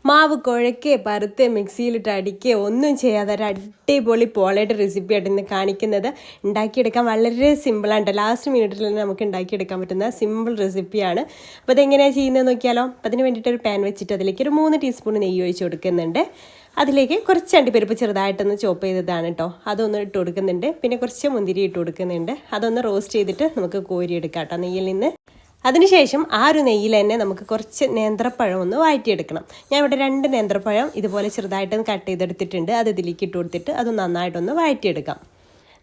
മാവ് കുഴയ്ക്ക് പരുത്ത് മിക്സിയിലിട്ട് അടിക്കുക ഒന്നും ചെയ്യാതെ ഒരു അടിപൊളി പോളയുടെ റെസിപ്പി ആയിട്ട് ഇന്ന് കാണിക്കുന്നത്. ഉണ്ടാക്കിയെടുക്കാൻ വളരെ സിമ്പിളാണ്. ലാസ്റ്റ് മിനിറ്റിൽ തന്നെ നമുക്ക് ഉണ്ടാക്കിയെടുക്കാൻ പറ്റുന്ന സിമ്പിൾ റെസിപ്പിയാണ്. അപ്പോൾ അതെങ്ങനെയാണ് ചെയ്യുന്നത് നോക്കിയാലോ. അപ്പോൾ അതിന് വേണ്ടിയിട്ട് ഒരു പാൻ വെച്ചിട്ട് അതിലേക്ക് ഒരു 3 ടീസ്പൂൺ നെയ്യ് ഒഴിച്ച് കൊടുക്കുന്നുണ്ട്. അതിലേക്ക് കുറച്ച് അണ്ടിപ്പരിപ്പ് ചെറുതായിട്ടൊന്ന് ചോപ്പ് ചെയ്തതാണ് കേട്ടോ, അതൊന്ന് ഇട്ട് കൊടുക്കുന്നുണ്ട്. പിന്നെ കുറച്ച് മുന്തിരി ഇട്ട് കൊടുക്കുന്നുണ്ട്. അതൊന്ന് റോസ്റ്റ് ചെയ്തിട്ട് നമുക്ക് കോരിയെടുക്കാം കേട്ടോ നെയ്യിൽ നിന്ന്. അതിനുശേഷം ആ ഒരു നെയ്യിൽ തന്നെ നമുക്ക് കുറച്ച് നേന്ത്രപ്പഴം ഒന്ന് വഴറ്റിയെടുക്കണം. ഞാൻ ഇവിടെ 2 നേന്ത്രപ്പഴം ഇതുപോലെ ചെറുതായിട്ടൊന്ന് കട്ട് ചെയ്തെടുത്തിട്ടുണ്ട്. അത് ഇതിലേക്ക് ഇട്ട് കൊടുത്തിട്ട് അത് നന്നായിട്ടൊന്ന് വഴറ്റിയെടുക്കാം.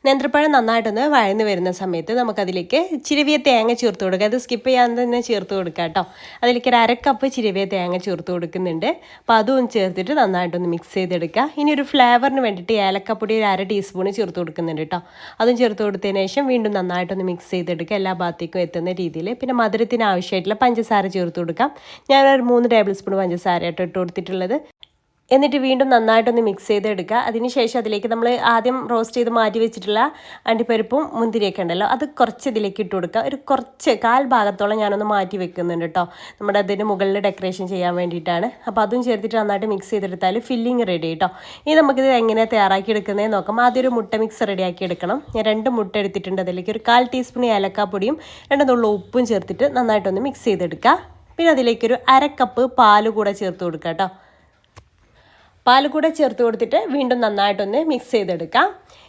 നേന്ത്രപ്പഴം നന്നായിട്ടൊന്ന് വഴന്ന് വരുന്ന സമയത്ത് നമുക്കതിലേക്ക് ചിരവിയ തേങ്ങ ചേർത്ത് കൊടുക്കുക. അത് സ്കിപ്പ് ചെയ്യാതെ തന്നെ ചേർത്ത് കൊടുക്കുക കേട്ടോ. അതിലേക്ക് ഒരു 1/2 കപ്പ് ചിരവിയ തേങ്ങ ചേർത്ത് കൊടുക്കുന്നുണ്ട്. അപ്പോൾ അതും ചേർത്തിട്ട് നന്നായിട്ടൊന്ന് മിക്സ് ചെയ്തെടുക്കുക. ഇനി ഒരു ഫ്ലേവറിന് വേണ്ടിയിട്ട് ഏലക്കപ്പൊടി ഒരു 1/2 ടീസ്പൂൺ ചേർത്ത് കൊടുക്കുന്നുണ്ട് കേട്ടോ. അതും ചേർത്ത് കൊടുത്തതിന് ശേഷം വീണ്ടും നന്നായിട്ടൊന്ന് മിക്സ് ചെയ്തെടുക്കുക, എല്ലാ ഭാഗത്തേക്കും എത്തുന്ന രീതിയിൽ. പിന്നെ മധുരത്തിന് ആവശ്യമായിട്ടുള്ള പഞ്ചസാര ചേർത്ത് കൊടുക്കാം. ഞാനൊരു 3 ടേബിൾ സ്പൂൺ പഞ്ചസാരയായിട്ട് ഇട്ട് കൊടുത്തിട്ടുള്ളത്. എന്നിട്ട് വീണ്ടും നന്നായിട്ടൊന്ന് മിക്സ് ചെയ്തെടുക്കുക. അതിനുശേഷം അതിലേക്ക് നമ്മൾ ആദ്യം റോസ്റ്റ് ചെയ്ത് മാറ്റി വെച്ചിട്ടുള്ള അണ്ടിപ്പരിപ്പും മുന്തിരിയൊക്കെ ഉണ്ടല്ലോ, അത് കുറച്ച് ഇതിലേക്ക് ഇട്ട് കൊടുക്കുക. ഒരു കുറച്ച് 1/4 ഭാഗത്തോളം ഞാനൊന്ന് മാറ്റി വെക്കുന്നുണ്ട് കേട്ടോ, നമ്മുടെ അതിന് മുകളിൽ ഡെക്കറേഷൻ ചെയ്യാൻ വേണ്ടിയിട്ടാണ്. അപ്പോൾ അതും ചേർത്തിട്ട് നന്നായിട്ട് മിക്സ് ചെയ്തെടുത്താൽ ഫില്ലിങ് റെഡി കേട്ടോ. ഇനി നമുക്കിത് എങ്ങനെയാണ് തയ്യാറാക്കി എടുക്കുന്നതെന്ന് നോക്കാം. ആദ്യം ഒരു മുട്ട മിക്സ് റെഡിയാക്കി എടുക്കണം. ഞാൻ 2 മുട്ട എടുത്തിട്ടുണ്ട്. അതിലേക്ക് ഒരു 1/4 ടീസ്പൂൺ ഏലക്കാപ്പൊടിയും 2 നുള്ളു ഉപ്പും ചേർത്തിട്ട് നന്നായിട്ടൊന്ന് മിക്സ് ചെയ്തെടുക്കുക. പിന്നെ അതിലേക്കൊരു 1/2 കപ്പ് പാൽ കൂടെ ചേർത്ത് കൊടുക്കുക കേട്ടോ. പാൽ കൂടെ ചേർത്ത് കൊടുത്തിട്ട് വീണ്ടും നന്നായിട്ടൊന്ന് മിക്സ് ചെയ്തെടുക്കാം.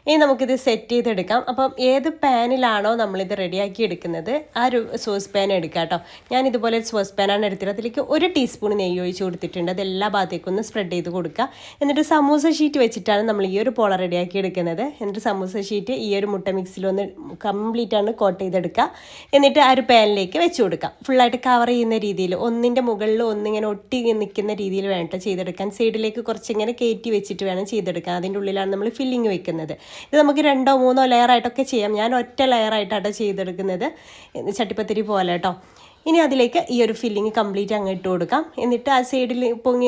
ഇനി നമുക്കിത് സെറ്റ് ചെയ്തെടുക്കാം. അപ്പം ഏത് പാനിലാണോ നമ്മളിത് റെഡിയാക്കി എടുക്കുന്നത് ആ ഒരു സോസ് പാൻ എടുക്കാം കേട്ടോ. ഞാൻ ഇതുപോലെ ഒരു സോസ് പാനാണ് എടുത്തിട്ട് അതിലേക്ക് 1 ടീസ്പൂൺ നെയ്യ് ഒഴിച്ച് കൊടുത്തിട്ടുണ്ട്. അത് എല്ലാ ഭാഗത്തേക്കും ഒന്ന് സ്പ്രെഡ് ചെയ്ത് കൊടുക്കുക. എന്നിട്ട് സമൂസ ഷീറ്റ് വെച്ചിട്ടാണ് നമ്മൾ ഈ ഒരു പോള റെഡിയാക്കി എടുക്കുന്നത്. എന്നിട്ട് സമൂസ ഷീറ്റ് ഈ ഒരു മുട്ട മിക്സിലൊന്ന് കംപ്ലീറ്റ് ആണ് കോട്ട് ചെയ്തെടുക്കുക. എന്നിട്ട് ആ ഒരു പാനിലേക്ക് വെച്ച് കൊടുക്കുക. ഫുള്ളായിട്ട് കവർ ചെയ്യുന്ന രീതിയിൽ, ഒന്നിൻ്റെ മുകളിൽ ഒന്നിങ്ങനെ ഒട്ടി നിൽക്കുന്ന രീതിയിൽ വേണ്ട ചെയ്തെടുക്കാൻ. സൈഡിലേക്ക് കുറച്ചിങ്ങനെ കയറ്റി വെച്ചിട്ട് വേണം ചെയ്തെടുക്കാൻ. അതിൻ്റെ ഉള്ളിലാണ് നമ്മൾ ഫില്ലിങ് വെക്കുന്നത്. ഇത് നമുക്ക് 2 or 3 ലെയറായിട്ടൊക്കെ ചെയ്യാം. ഞാൻ ഒറ്റ ലെയറായിട്ടാണ് ചെയ്തെടുക്കുന്നത്, ചട്ടിപ്പത്തിരി പോലെ കേട്ടോ. ഇനി അതിലേക്ക് ഈ ഒരു ഫില്ലിങ് കംപ്ലീറ്റ് അങ്ങ് ഇട്ട് കൊടുക്കാം. എന്നിട്ട് ആ സൈഡിൽ പൊങ്ങി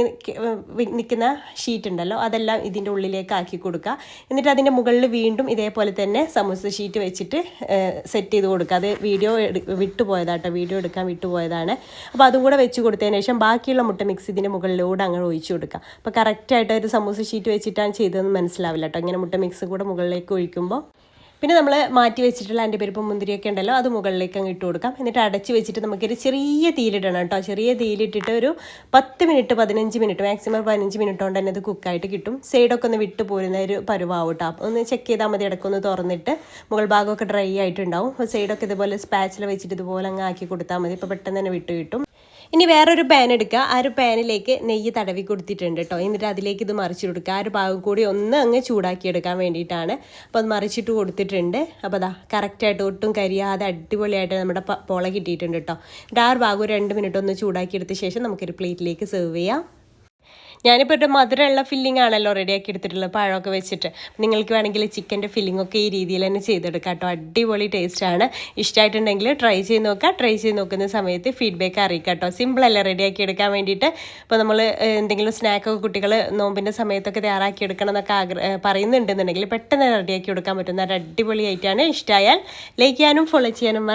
നിൽക്കുന്ന ഷീറ്റ് ഉണ്ടല്ലോ, അതെല്ലാം ഇതിൻ്റെ ഉള്ളിലേക്ക് ആക്കി കൊടുക്കുക. എന്നിട്ട് അതിൻ്റെ മുകളിൽ വീണ്ടും ഇതേപോലെ തന്നെ സമൂസ ഷീറ്റ് വെച്ചിട്ട് സെറ്റ് ചെയ്ത് കൊടുക്കുക. അത് വീഡിയോ വിട്ടുപോയതാട്ടോ, വീഡിയോ എടുക്കാൻ വിട്ടുപോയതാണ്. അപ്പോൾ അതും കൂടെ വെച്ച് കൊടുത്തതിന് ശേഷം ബാക്കിയുള്ള മുട്ട മിക്സ് ഇതിൻ്റെ മുകളിലൂടെ അങ്ങ് ഒഴിച്ചു കൊടുക്കുക. അപ്പോൾ കറക്റ്റായിട്ട് ഒരു സമൂസ ഷീറ്റ് വെച്ചിട്ടാണ് ചെയ്തതെന്ന് മനസ്സിലാവില്ല കേട്ടോ, ഇങ്ങനെ മുട്ട മിക്സ് കൂടെ മുകളിലേക്ക് ഒഴിക്കുമ്പോൾ. പിന്നെ നമ്മൾ മാറ്റി വെച്ചിട്ടുള്ള അണ്ടിപ്പരിപ്പും മുന്തിരിയൊക്കെ ഉണ്ടല്ലോ, അത് മുകളിലേക്ക് അങ്ങ് ഇട്ട് കൊടുക്കാം. എന്നിട്ട് അടച്ച് വെച്ചിട്ട് നമുക്കൊരു ചെറിയ തീയിലിടണം കേട്ടോ. ചെറിയ തീയിലിട്ടിട്ട് ഒരു 10 മിനിറ്റ് 15 മിനിറ്റ് മാക്സിമം 15 മിനിറ്റ് കൊണ്ട് തന്നെ അത് കുക്കായിട്ട് കിട്ടും. സൈഡൊക്കെ ഒന്ന് വിട്ട് പോരുന്ന ഒരു പരുവാവും കേട്ടോ. ഒന്ന് ചെക്ക് ചെയ്താൽ മതി, ഇടയ്ക്കൊന്ന് തുറന്നിട്ട്. മുകൾ ഭാഗമൊക്കെ ഡ്രൈ ആയിട്ടുണ്ടാവും. അപ്പോൾ സൈഡൊക്കെ ഇതുപോലെ സ്പാച്ചിൽ വെച്ചിട്ട് ഇതുപോലെ അങ്ങ് ആക്കി കൊടുത്താൽ മതി. ഇപ്പോൾ പെട്ടെന്ന് തന്നെ വിട്ട് കിട്ടും. ഇനി വേറൊരു പാൻ എടുക്കുക. ആ ഒരു പാനിലേക്ക് നെയ്യ് തടവി കൊടുത്തിട്ടുണ്ട് കേട്ടോ. എന്നിട്ട് അതിലേക്ക് ഇത് മറിച്ച് കൊടുക്കുക. ആ ഒരു ഭാഗം കൂടി ഒന്ന് അങ്ങ് ചൂടാക്കി എടുക്കാൻ വേണ്ടിയിട്ടാണ്. അപ്പോൾ അത് മറിച്ചിട്ട് കൊടുത്തിട്ടുണ്ട്. അപ്പോൾ അതാ കറക്റ്റായിട്ട് ഒട്ടും കരിയാതെ അടിപൊളിയായിട്ട് നമ്മുടെ പോള കിട്ടിയിട്ടുണ്ട് കേട്ടോ. എന്നിട്ട് ആ ഒരു ഭാഗം 2 മിനിറ്റ് ഒന്ന് ചൂടാക്കി എടുത്ത ശേഷം നമുക്കൊരു പ്ലേറ്റിലേക്ക് സെർവ് ചെയ്യാം. ഞാനിപ്പോൾ ഒരു മധുരമുള്ള ഫില്ലിംഗ് ആണല്ലോ റെഡിയാക്കി എടുത്തിട്ടുള്ളത്, പഴമൊക്കെ വെച്ചിട്ട്. നിങ്ങൾക്ക് വേണമെങ്കിൽ ചിക്കൻ്റെ ഫില്ലിംഗ് ഒക്കെ ഈ രീതിയിൽ തന്നെ ചെയ്തെടുക്കാം കേട്ടോ. അടിപൊളി ടേസ്റ്റാണ്. ഇഷ്ടമായിട്ടുണ്ടെങ്കിൽ ട്രൈ ചെയ്ത് നോക്കുക. ട്രൈ ചെയ്ത് നോക്കുന്ന സമയത്ത് ഫീഡ്ബാക്ക് അറിയിക്കാം കേട്ടോ. സിമ്പിളല്ല റെഡിയാക്കി എടുക്കാൻ വേണ്ടിയിട്ട്. ഇപ്പോൾ നമ്മൾ എന്തെങ്കിലും സ്നാക്കൊക്കെ കുട്ടികൾ നോമ്പിൻ്റെ സമയത്തൊക്കെ തയ്യാറാക്കി എടുക്കണം എന്നൊക്കെ പറയുന്നുണ്ടെന്നുണ്ടെങ്കിൽ പെട്ടെന്ന് റെഡിയാക്കി കൊടുക്കാൻ പറ്റുന്ന ഒരു അടിപൊളി ആയിട്ടാണ്. ഇഷ്ടമായാൽ ലൈക്ക് ചെയ്യാനും ഫോളോ ചെയ്യാനും